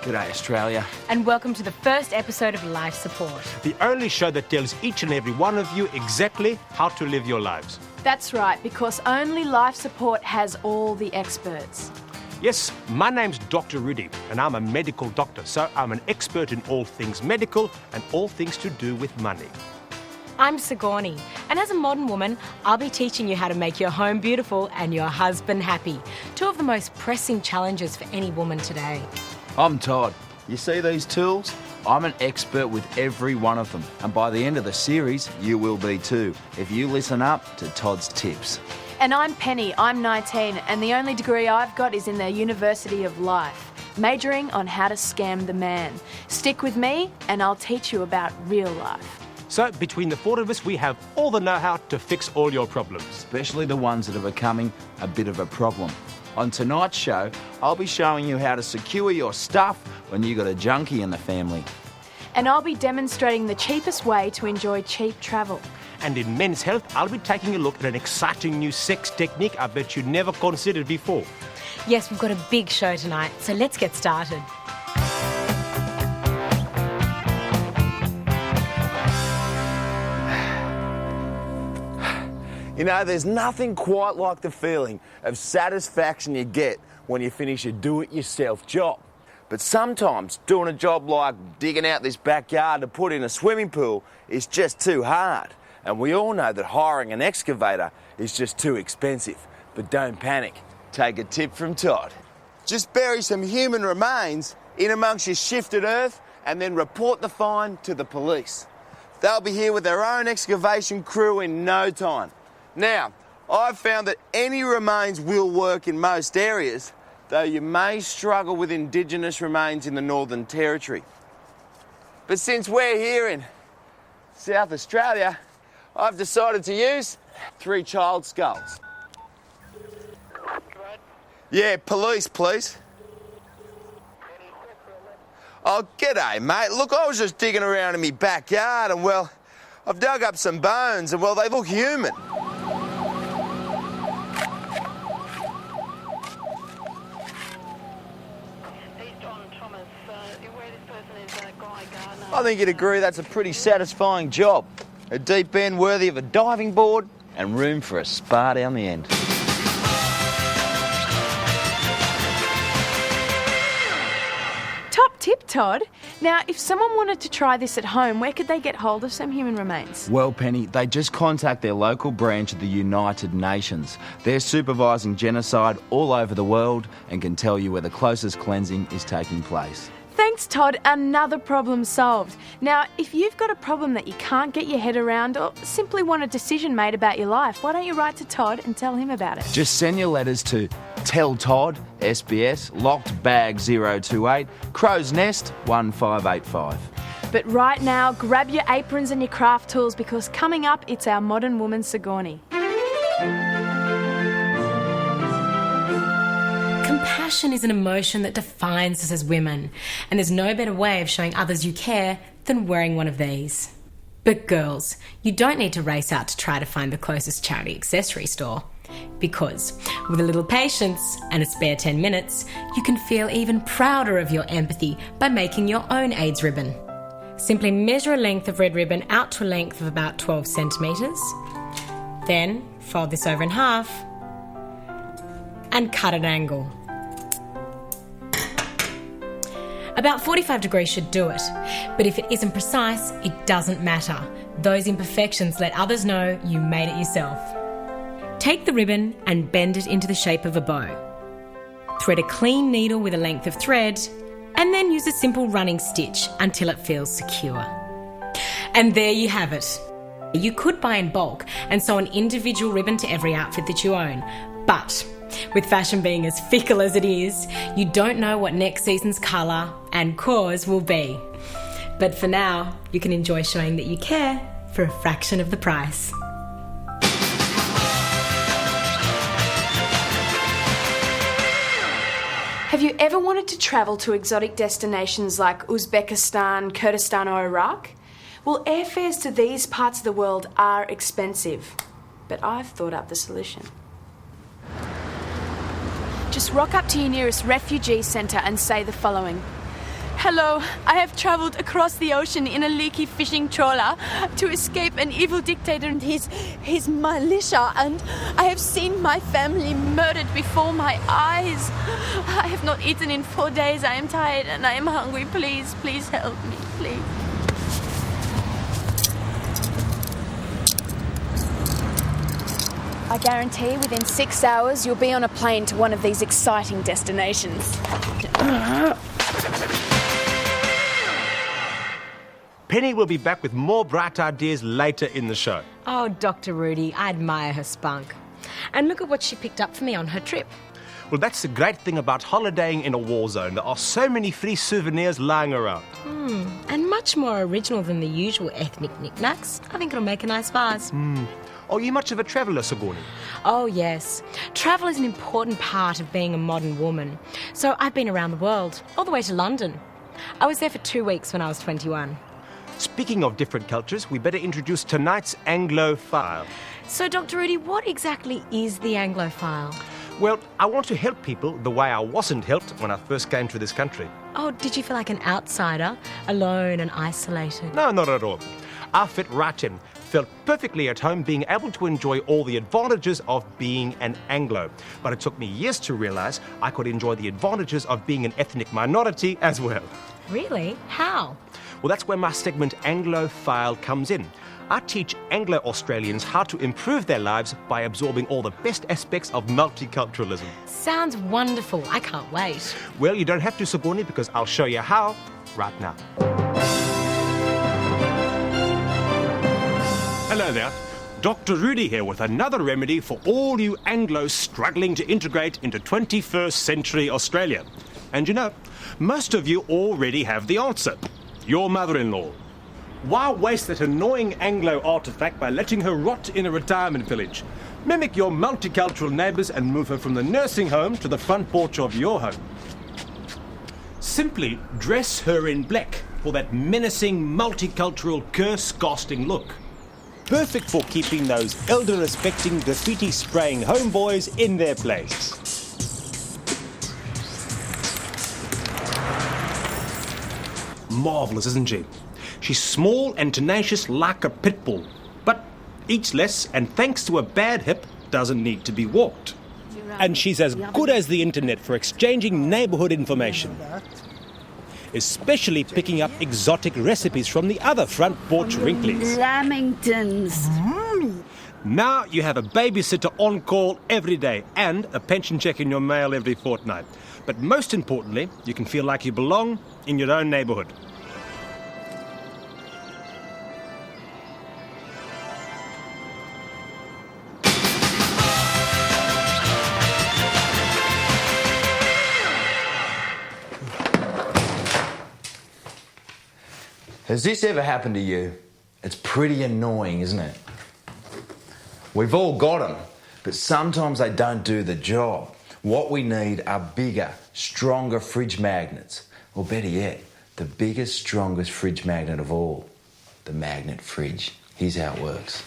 G'day, Australia. And welcome to the first episode of Life Support. The only show that tells each and every one of you exactly how to live your lives. That's right, because only Life Support has all the experts. Yes, my name's Dr. Rudy, and I'm a medical doctor, so I'm an expert in all things medical and all things to do with money. I'm Sigourney, and as a modern woman, I'll be teaching you how to make your home beautiful and your husband happy. Two of the most pressing challenges for any woman today. I'm Todd. You see these tools? I'm an expert with every one of them, and by the end of the series, you will be too, if you listen up to Todd's tips. And I'm Penny, I'm 19, and the only degree I've got is in the University of Life, majoring on how to scam the man. Stick with me, and I'll teach you about real life. So between the four of us, we have all the know-how to fix all your problems. Especially the ones that are becoming a bit of a problem. On tonight's show, I'll be showing you how to secure your stuff when you got a junkie in the family. And I'll be demonstrating the cheapest way to enjoy cheap travel. And in men's health, I'll be taking a look at an exciting new sex technique I bet you never considered before. Yes, we've got a big show tonight, so let's get started. You know, there's nothing quite like the feeling of satisfaction you get when you finish a do-it-yourself job. But sometimes doing a job like digging out this backyard to put in a swimming pool is just too hard. And we all know that hiring an excavator is just too expensive. But don't panic. Take a tip from Todd. Just bury some human remains in amongst your shifted earth and then report the find to the police. They'll be here with their own excavation crew in no time. Now, I've found that any remains will work in most areas, though you may struggle with Indigenous remains in the Northern Territory. But since we're here in South Australia, I've decided to use 3 child skulls. Yeah, police, please. Oh, g'day, mate. Look, I was just digging around in my backyard and, well, I've dug up some bones and, well, they look human. I think you'd agree that's a pretty satisfying job. A deep end worthy of a diving board and room for a spa down the end. Top tip, Todd. Now, if someone wanted to try this at home, where could they get hold of some human remains? Well, Penny, they just contact their local branch of the United Nations. They're supervising genocide all over the world and can tell you where the closest cleansing is taking place. Thanks, Todd. Another problem solved. Now, if you've got a problem that you can't get your head around or simply want a decision made about your life, why don't you write to Todd and tell him about it? Just send your letters to Tell Todd, SBS, Locked Bag 028, Crow's Nest 1585. But right now, grab your aprons and your craft tools because coming up, it's our modern woman, Sigourney. Compassion is an emotion that defines us as women, and there's no better way of showing others you care than wearing one of these. But girls, you don't need to race out to try to find the closest charity accessory store, because with a little patience and a spare 10 minutes, you can feel even prouder of your empathy by making your own AIDS ribbon. Simply measure a length of red ribbon out to a length of about 12 centimetres, then fold this over in half and cut at an angle. About 45 degrees should do it, but if it isn't precise, it doesn't matter. Those imperfections let others know you made it yourself. Take the ribbon and bend it into the shape of a bow. Thread a clean needle with a length of thread, and then use a simple running stitch until it feels secure. And there you have it. You could buy in bulk and sew an individual ribbon to every outfit that you own, but with fashion being as fickle as it is, you don't know what next season's colour and cause will be. But for now, you can enjoy showing that you care for a fraction of the price. Have you ever wanted to travel to exotic destinations like Uzbekistan, Kurdistan or Iraq? Well, airfares to these parts of the world are expensive, but I've thought up the solution. Just rock up to your nearest refugee centre and say the following: Hello, I have travelled across the ocean in a leaky fishing trawler to escape an evil dictator and his militia, and I have seen my family murdered before my eyes. I have not eaten in 4 days. I am tired and I am hungry. Please, please help me, please. I guarantee within 6 hours you'll be on a plane to one of these exciting destinations. Penny will be back with more bright ideas later in the show. Oh, Dr. Rudy, I admire her spunk. And look at what she picked up for me on her trip. Well, that's the great thing about holidaying in a war zone. There are so many free souvenirs lying around. And much more original than the usual ethnic knickknacks. I think it'll make a nice vase. Are you much of a traveller, Sigourney? Oh, yes. Travel is an important part of being a modern woman. So I've been around the world, all the way to London. I was there for 2 weeks when I was 21. Speaking of different cultures, we better introduce tonight's Anglophile. So, Dr. Rudy, what exactly is the Anglophile? Well, I want to help people the way I wasn't helped when I first came to this country. Oh, did you feel like an outsider, alone and isolated? No, not at all. I fit right in. Felt perfectly at home being able to enjoy all the advantages of being an Anglo. But it took me years to realise I could enjoy the advantages of being an ethnic minority as well. Really? How? Well, that's where my segment Anglophile comes in. I teach Anglo-Australians how to improve their lives by absorbing all the best aspects of multiculturalism. Sounds wonderful. I can't wait. Well, you don't have to, Sigourney, because I'll show you how right now. Hello there. Dr. Rudy here with another remedy for all you Anglos struggling to integrate into 21st century Australia. And you know, most of you already have the answer. Your mother-in-law. Why waste that annoying Anglo artifact by letting her rot in a retirement village? Mimic your multicultural neighbours and move her from the nursing home to the front porch of your home. Simply dress her in black for that menacing multicultural curse-casting look. Perfect for keeping those elder-respecting, graffiti-spraying homeboys in their place. Marvellous, isn't she? She's small and tenacious like a pit bull, but eats less and thanks to a bad hip doesn't need to be walked. And she's as good as the internet for exchanging neighbourhood information, especially picking up exotic recipes from the other front porch Wrinklies. Lamingtons. Now you have a babysitter on call every day and a pension check in your mail every fortnight. But most importantly, you can feel like you belong in your own neighbourhood. Has this ever happened to you? It's pretty annoying, isn't it? We've all got them, but sometimes they don't do the job. What we need are bigger, stronger fridge magnets. Or better yet, the biggest, strongest fridge magnet of all, the magnet fridge. Here's how it works.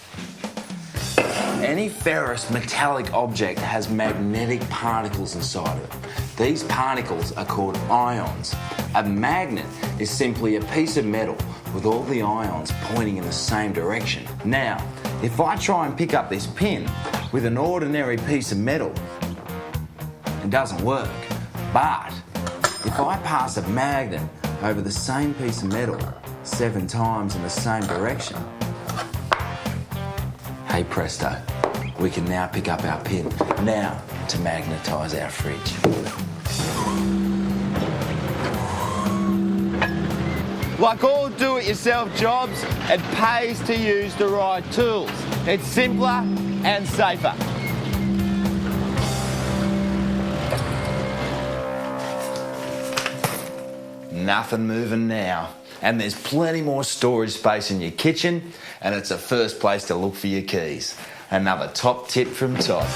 Any ferrous metallic object has magnetic particles inside of it. These particles are called ions. A magnet is simply a piece of metal with all the ions pointing in the same direction. Now, if I try and pick up this pin with an ordinary piece of metal, it doesn't work. But if I pass a magnet over the same piece of metal 7 times in the same direction, hey presto, we can now pick up our pin. Now to magnetise our fridge. Like all do-it-yourself jobs, it pays to use the right tools. It's simpler and safer. Nothing moving now. And there's plenty more storage space in your kitchen, and it's the first place to look for your keys. Another top tip from Todd.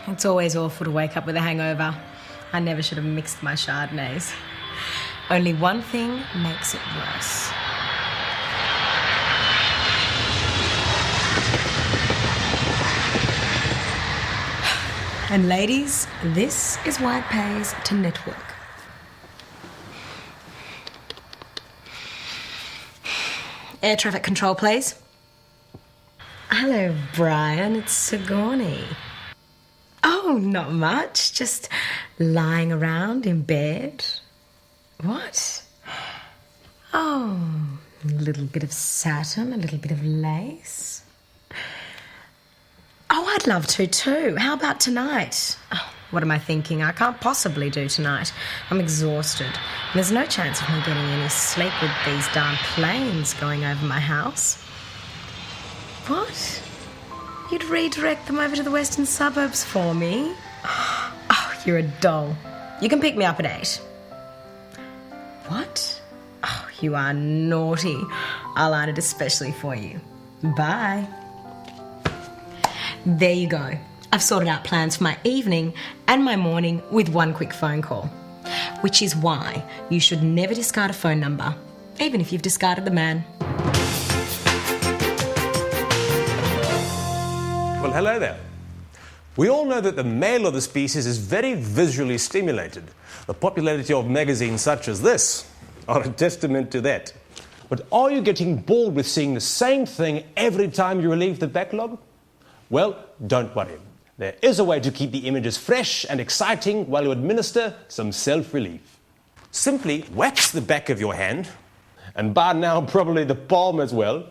It's always awful to wake up with a hangover. I never should have mixed my Chardonnays. Only one thing makes it worse. And ladies, this is why it pays to network. Air traffic control, please. Hello, Brian. It's Sigourney. Oh, not much. Just lying around in bed. What? Oh, a little bit of satin, a little bit of lace. Oh, I'd love to too. How about tonight? Oh, what am I thinking? I can't possibly do tonight. I'm exhausted. There's no chance of me getting any sleep with these darn planes going over my house. What? You'd redirect them over to the western suburbs for me? Oh, you're a doll. You can pick me up at 8. What? Oh, you are naughty. I'll iron it especially for you. Bye. There you go. I've sorted out plans for my evening and my morning with one quick phone call. Which is why you should never discard a phone number, even if you've discarded the man. Well, hello there. We all know that the male of the species is very visually stimulated. The popularity of magazines such as this are a testament to that. But are you getting bored with seeing the same thing every time you relieve the backlog? Well, don't worry. There is a way to keep the images fresh and exciting while you administer some self-relief. Simply wax the back of your hand, and by now probably the palm as well,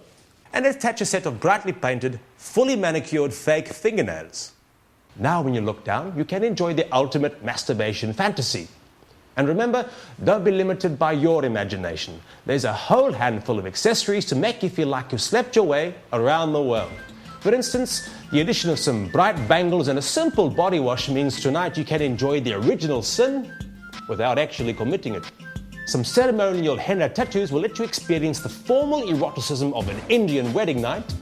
and attach a set of brightly painted, fully manicured fake fingernails. Now when you look down, you can enjoy the ultimate masturbation fantasy. And remember, don't be limited by your imagination. There's a whole handful of accessories to make you feel like you've slept your way around the world. For instance, the addition of some bright bangles and a simple body wash means tonight you can enjoy the original sin without actually committing it. Some ceremonial henna tattoos will let you experience the formal eroticism of an Indian wedding night.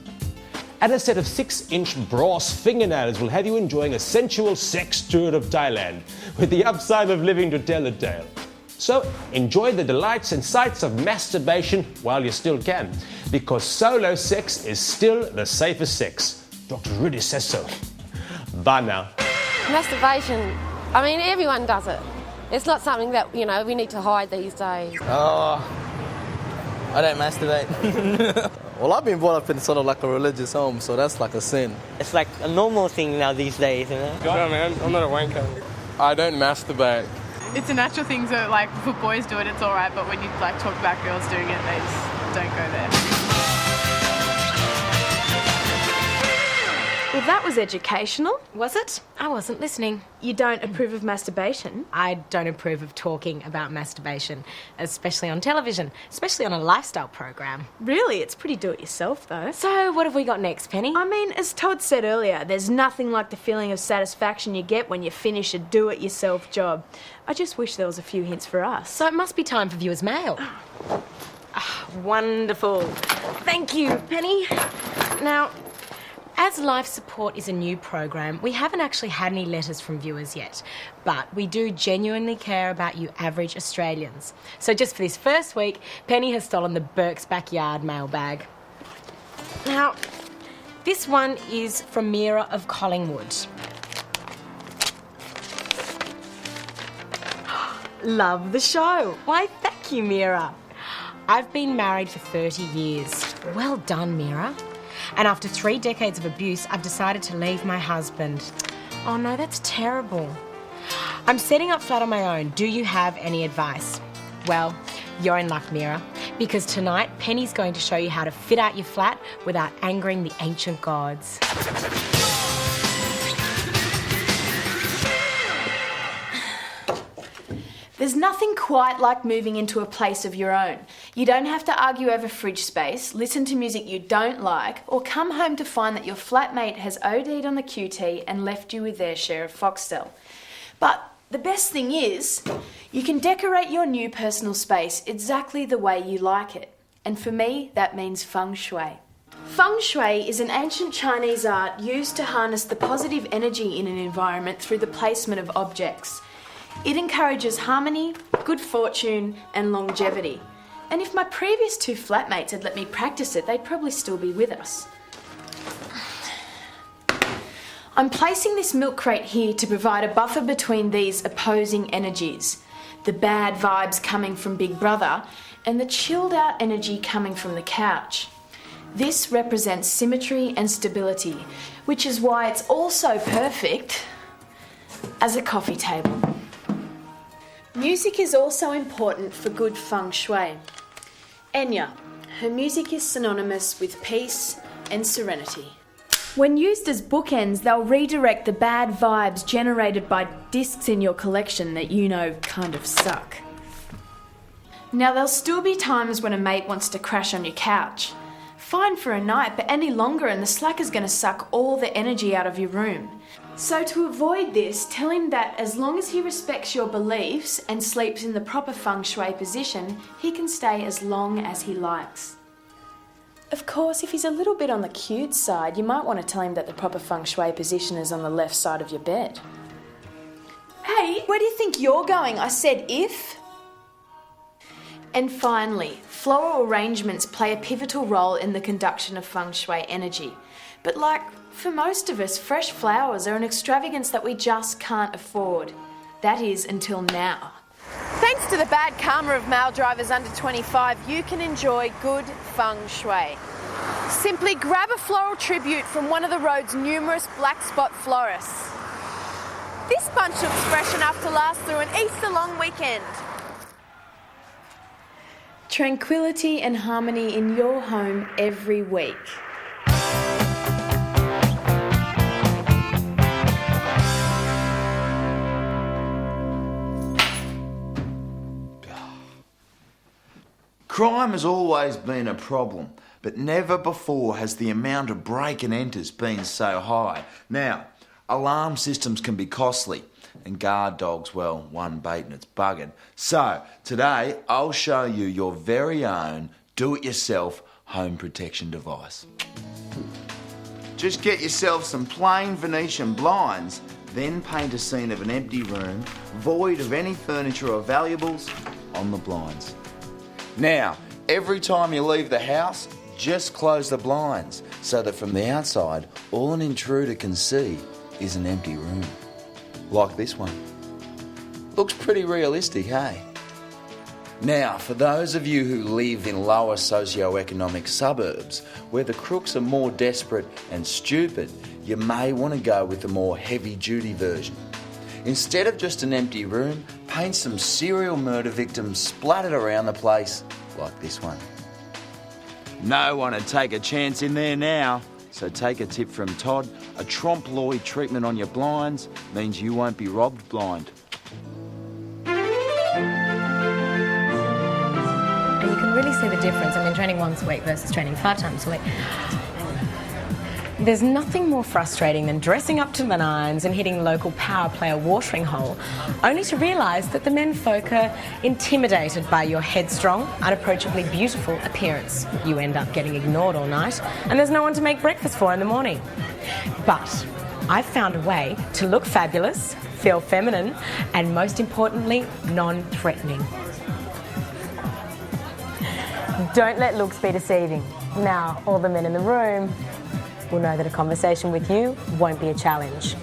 And a set of 6-inch brass fingernails will have you enjoying a sensual sex tour of Thailand, with the upside of living to tell the tale. So enjoy the delights and sights of masturbation while you still can, because solo sex is still the safest sex. Dr. Rudy says so. Bye now. Masturbation, I mean, everyone does it. It's not something that, we need to hide these days. Oh, I don't masturbate. Well, I've been brought up in sort of like a religious home, so that's like a sin. It's like a normal thing now these days, No, man, I'm not a wanker. I don't masturbate. It's a natural thing, so like if boys do it, it's all right, but when you like talk about girls doing it, they just don't go there. Well, that was educational. Was it? I wasn't listening. You don't approve of masturbation? I don't approve of talking about masturbation, especially on television, especially on a lifestyle program. Really? It's pretty do-it-yourself, though. So what have we got next, Penny? I mean, as Todd said earlier, there's nothing like the feeling of satisfaction you get when you finish a do-it-yourself job. I just wish there was a few hints for us. So it must be time for viewers' mail. Wonderful. Thank you, Penny. Now, as Life Support is a new program, we haven't actually had any letters from viewers yet, but we do genuinely care about you average Australians. So just for this first week, Penny has stolen the Burke's Backyard mailbag. Now, this one is from Mira of Collingwood. Love the show. Why, thank you, Mira. I've been married for 30 years. Well done, Mira. And after 3 decades of abuse, I've decided to leave my husband. Oh no, that's terrible. I'm setting up flat on my own. Do you have any advice? Well, you're in luck, Mira, because tonight Penny's going to show you how to fit out your flat without angering the ancient gods. There's nothing quite like moving into a place of your own. You don't have to argue over fridge space, listen to music you don't like, or come home to find that your flatmate has OD'd on the QT and left you with their share of Foxtel. But the best thing is, you can decorate your new personal space exactly the way you like it. And for me, that means feng shui. Feng shui is an ancient Chinese art used to harness the positive energy in an environment through the placement of objects. It encourages harmony, good fortune, and longevity. And if my previous 2 flatmates had let me practice it, they'd probably still be with us. I'm placing this milk crate here to provide a buffer between these opposing energies. The bad vibes coming from Big Brother and the chilled out energy coming from the couch. This represents symmetry and stability, which is why it's also perfect as a coffee table. Music is also important for good feng shui. Enya, her music is synonymous with peace and serenity. When used as bookends, they'll redirect the bad vibes generated by discs in your collection that you know kind of suck. Now, there'll still be times when a mate wants to crash on your couch. Fine for a night, but any longer and the slacker's going to suck all the energy out of your room. So to avoid this, tell him that as long as he respects your beliefs and sleeps in the proper feng shui position, he can stay as long as he likes. Of course, if he's a little bit on the cute side, you might want to tell him that the proper feng shui position is on the left side of your bed. Hey, where do you think you're going? I said if. And finally, floral arrangements play a pivotal role in the conduction of feng shui energy. But like for most of us, fresh flowers are an extravagance that we just can't afford. That is, until now. Thanks to the bad karma of male drivers under 25, you can enjoy good feng shui. Simply grab a floral tribute from one of the road's numerous black spot florists. This bunch looks fresh enough to last through an Easter long weekend. Tranquility and harmony in your home every week. Crime has always been a problem, but never before has the amount of break and enters been so high. Now, alarm systems can be costly, and guard dogs, well, one bait and it's buggered. So, today I'll show you your very own do-it-yourself home protection device. Just get yourself some plain Venetian blinds, then paint a scene of an empty room, void of any furniture or valuables, on the blinds. Now, every time you leave the house, just close the blinds so that from the outside, all an intruder can see is an empty room. Like this one. Looks pretty realistic, hey? Now, for those of you who live in lower socio-economic suburbs, where the crooks are more desperate and stupid, you may want to go with the more heavy-duty version. Instead of just an empty room, paint some serial murder victims splattered around the place like this one. No one would take a chance in there now, so take a tip from Todd. A trompe-l'oeil treatment on your blinds means you won't be robbed blind. And you can really see the difference. I mean, training once a week versus training 5 times a week. There's nothing more frustrating than dressing up to the nines and hitting the local power player watering hole, only to realise that the men folk are intimidated by your headstrong, unapproachably beautiful appearance. You end up getting ignored all night, and there's no one to make breakfast for in the morning. But I've found a way to look fabulous, feel feminine, and most importantly, non-threatening. Don't let looks be deceiving. Now, all the men in the room will know that a conversation with you won't be a challenge.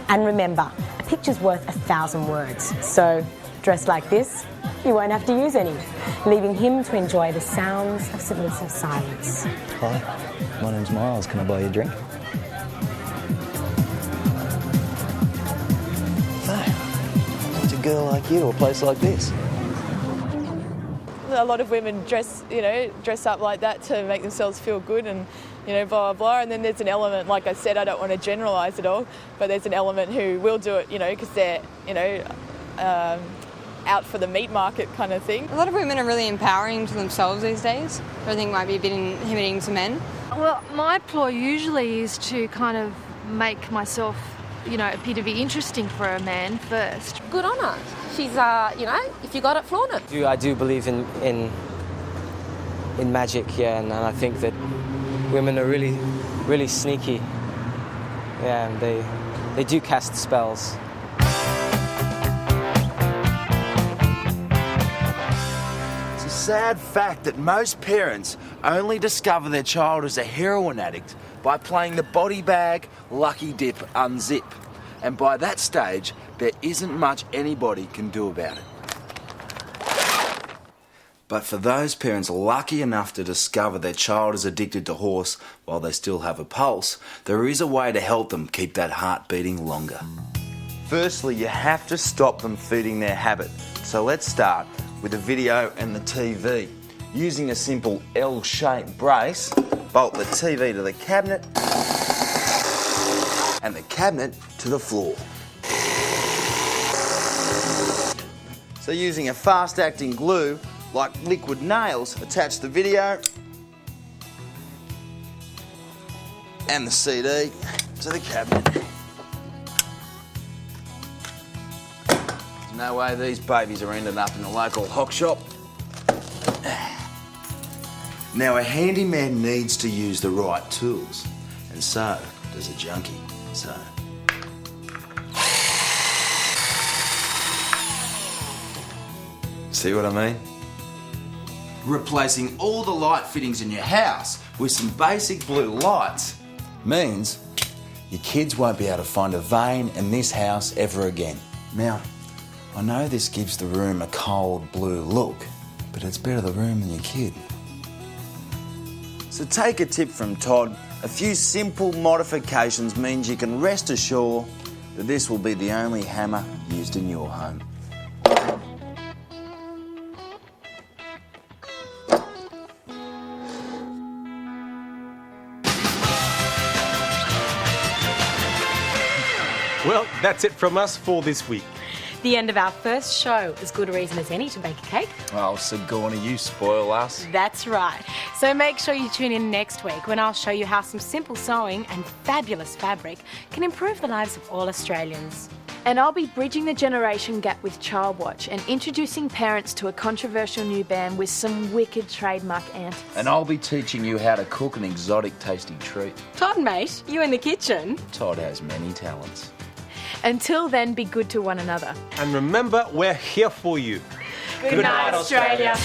And remember, a picture's worth 1,000 words. So, dressed like this, you won't have to use any, leaving him to enjoy the sounds of submissive silence. Hi, my name's Miles. Can I buy you a drink? Hey, what's a girl like you to a place like this? A lot of women dress up like that to make themselves feel good and, blah, blah, blah. And then there's an element, like I said, I don't want to generalise it all, but there's an element who will do it, because they're, out for the meat market kind of thing. A lot of women are really empowering to themselves these days, which I think might be a bit inhibiting to men. Well, my ploy usually is to kind of make myself, appear to be interesting for a man first. Good on her. She's, if you got it, flaunt it. I do believe in magic, yeah, and I think that women are really, really sneaky. Yeah, and they do cast spells. sad fact that most parents only discover their child is a heroin addict by playing the body bag, lucky dip, unzip. And by that stage, there isn't much anybody can do about it. But for those parents lucky enough to discover their child is addicted to horse while they still have a pulse, there is a way to help them keep that heart beating longer. Firstly, you have to stop them feeding their habit. So let's start with the video and the TV. Using a simple L-shaped brace, bolt the TV to the cabinet and the cabinet to the floor. So using a fast-acting glue, like liquid nails, attach the video and the CD to the cabinet. There's no way these babies are ending up in the local hock shop. Now a handyman needs to use the right tools, and so does a junkie. So see what I mean? Replacing all the light fittings in your house with some basic blue lights means your kids won't be able to find a vein in this house ever again. Now, I know this gives the room a cold blue look, but it's better the room than your kid. So take a tip from Todd. A few simple modifications means you can rest assured that this will be the only hammer used in your home. Well, that's it from us for this week. The end of our first show. As good a reason as any to bake a cake. Oh, Sigourney, you spoil us. That's right. So make sure you tune in next week when I'll show you how some simple sewing and fabulous fabric can improve the lives of all Australians. And I'll be bridging the generation gap with Childwatch and introducing parents to a controversial new band with some wicked trademark antics. And I'll be teaching you how to cook an exotic tasting treat. Todd, mate, you in the kitchen? Todd has many talents. Until then, be good to one another. And remember, we're here for you. Good night, Australia.